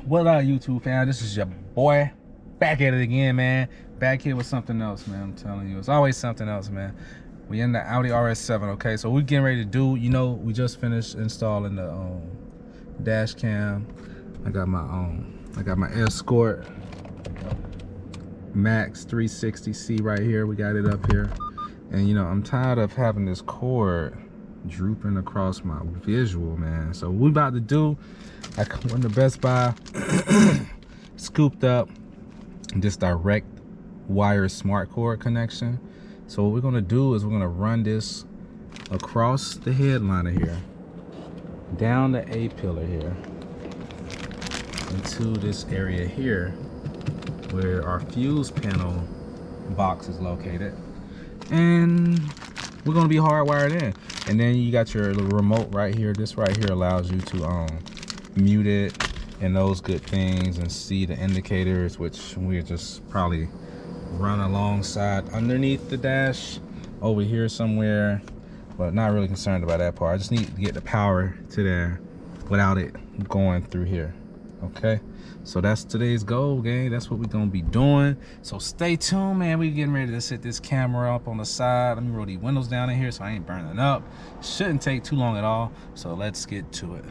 What up, YouTube fam? This is your boy, back at it again, man. Back here with something else, man. I'm telling you, it's always something else, man. We in the Audi RS7, okay? So we're getting ready to do, you know, we just finished installing the dash cam. I got my Escort Max 360C right here. We got it up here, and you know, I'm tired of having this cord drooping across my visual, man. So what we about to do, I went to Best Buy, scooped up this direct wire smart cord connection. So what we're gonna do is we're gonna run this across the headliner here, down the A pillar here, into this area here where our fuse panel box is located, and we're gonna be hardwired in. And then you got your little remote right here. This right here allows you to mute it and those good things, and see the indicators, which we'll just probably run alongside underneath the dash over here somewhere, but not really concerned about that part. I just need to get the power to there without it going through here. Okay, so that's today's goal, gang. That's what we're gonna be doing, so stay tuned, man. We getting ready to set this camera up on the side. Let me roll these windows down in here so I ain't burning up. Shouldn't take too long at all, so let's get to it.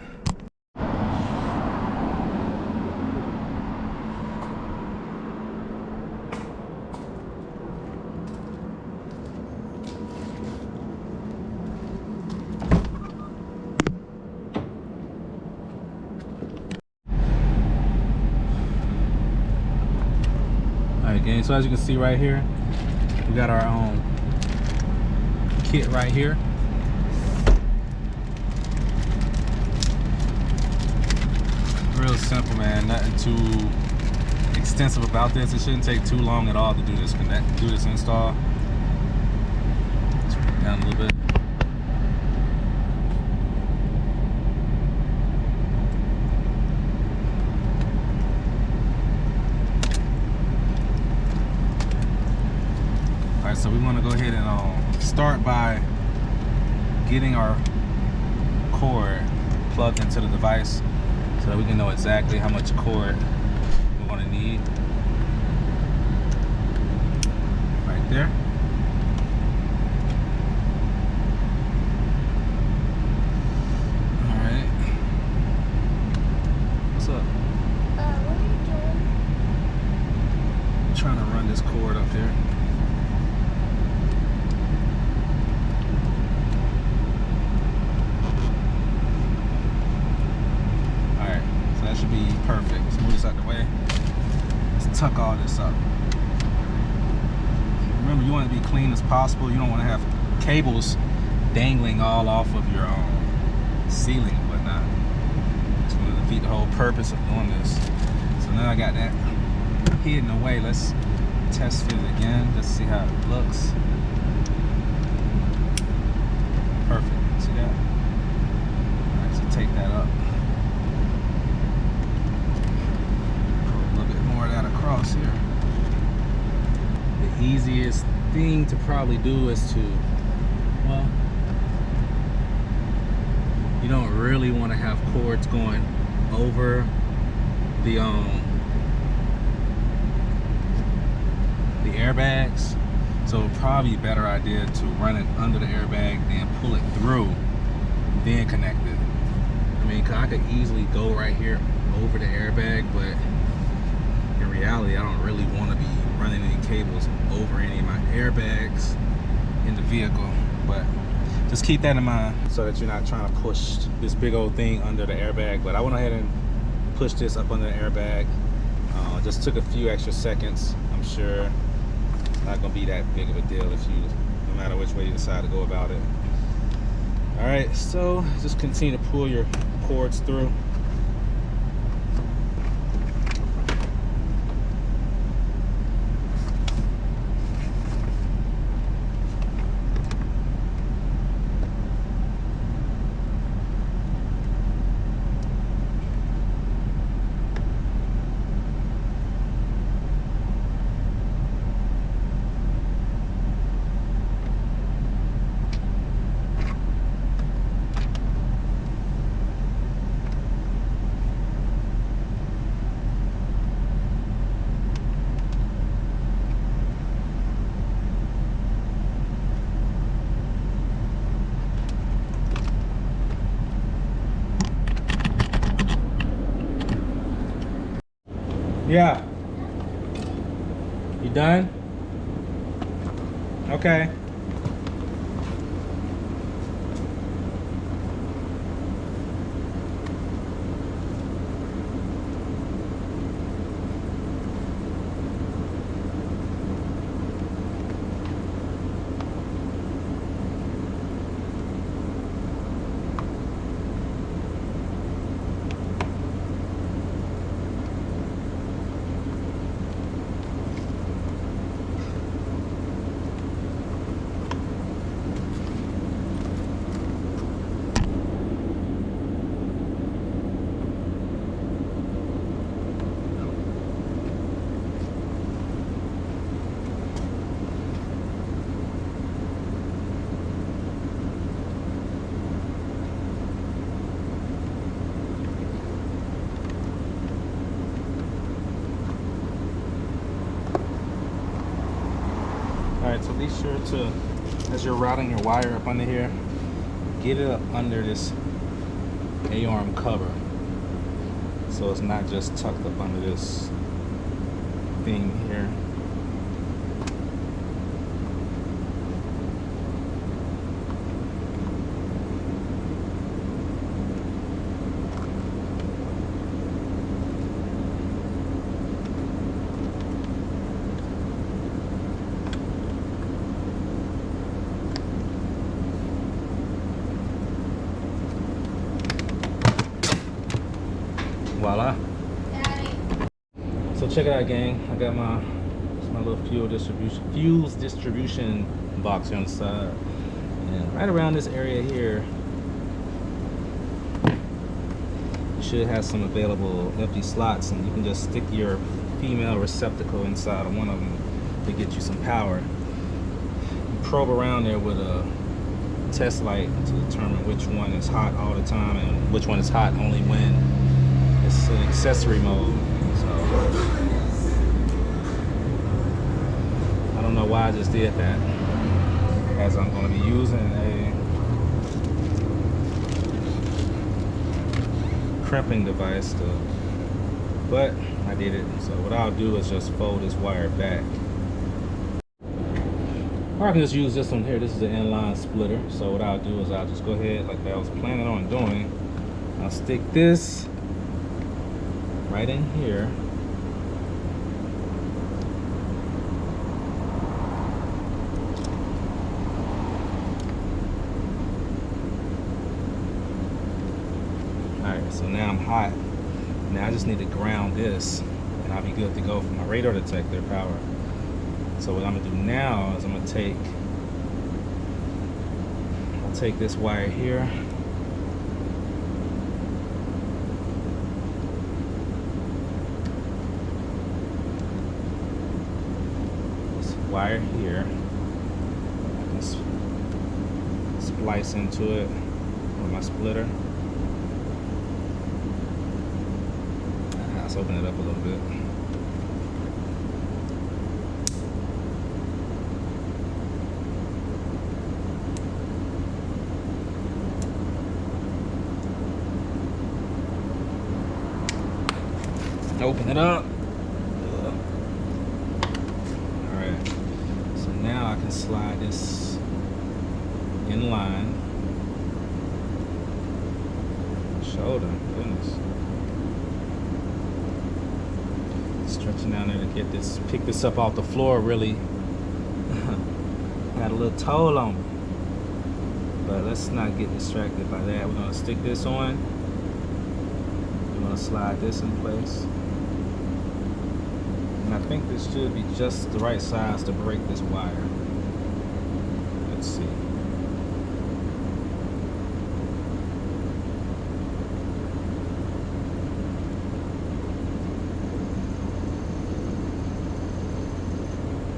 Gang, so as you can see right here, we got our own kit right here. Real simple, man. Nothing too extensive about this. It shouldn't take too long at all to do this install. Let's bring it down a little bit. So we want to go ahead and start by getting our cord plugged into the device so that we can know exactly how much cord we're going to need. Right there. All right. What's up? What are you doing? I'm trying to run this cord up here. That should be perfect. Let's move this out the way. Let's tuck all this up. Remember, you want it to be clean as possible. You don't want to have cables dangling all off of your ceiling and whatnot. It's going to defeat the whole purpose of doing this. So now I got that hidden away. Let's test fit it again. Let's see how it looks. Perfect. See that? All right, so take that up. Across here. The easiest thing to probably do is to, well, you don't really want to have cords going over the airbags, so probably a better idea to run it under the airbag, then pull it through, then connect it. I mean, 'cause I could easily go right here over the airbag, but in reality, I don't really want to be running any cables over any of my airbags in the vehicle. But just keep that in mind so that you're not trying to push this big old thing under the airbag. But I went ahead and pushed this up under the airbag. Just took a few extra seconds. I'm sure not gonna be that big of a deal if you, no matter which way you decide to go about it. All right, so just continue to pull your cords through. Yeah. You done? Okay. Alright, so be sure to, as you're routing your wire up under here, get it up under this A-arm cover. So it's not just tucked up under this thing here. Voila. So check it out, gang. I got my little fuse distribution box here on the side, and right around this area here you should have some available empty slots, and you can just stick your female receptacle inside of one of them to get you some power. You probe around there with a test light to determine which one is hot all the time and which one is hot only when it's in accessory mode. So I don't know why I just did that, as I'm going to be using a crimping device but I did it. So what I'll do is just fold this wire back, or I can just use this one here. This is an inline splitter. So what I'll do is I'll just go ahead, like I was planning on doing, I'll stick this right in here. Alright, so now I'm hot. Now I just need to ground this and I'll be good to go for my radar detector power. So what I'm gonna do now is I'll take this wire here, wire here, I can splice into it with my splitter. Let's open it up a little bit. Open it up. Alright, so now I can slide this in line. Shoulder, goodness. Stretching down there to get this, pick this up off the floor really got a little toll on me. But let's not get distracted by that. We're gonna stick this on. We're gonna slide this in place. And I think this should be just the right size to break this wire. Let's see.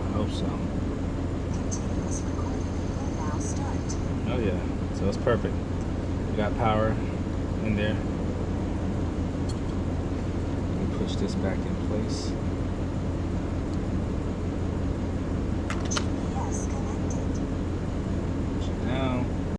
I hope so. Oh yeah, so it's perfect. We got power in there. Push this back in place.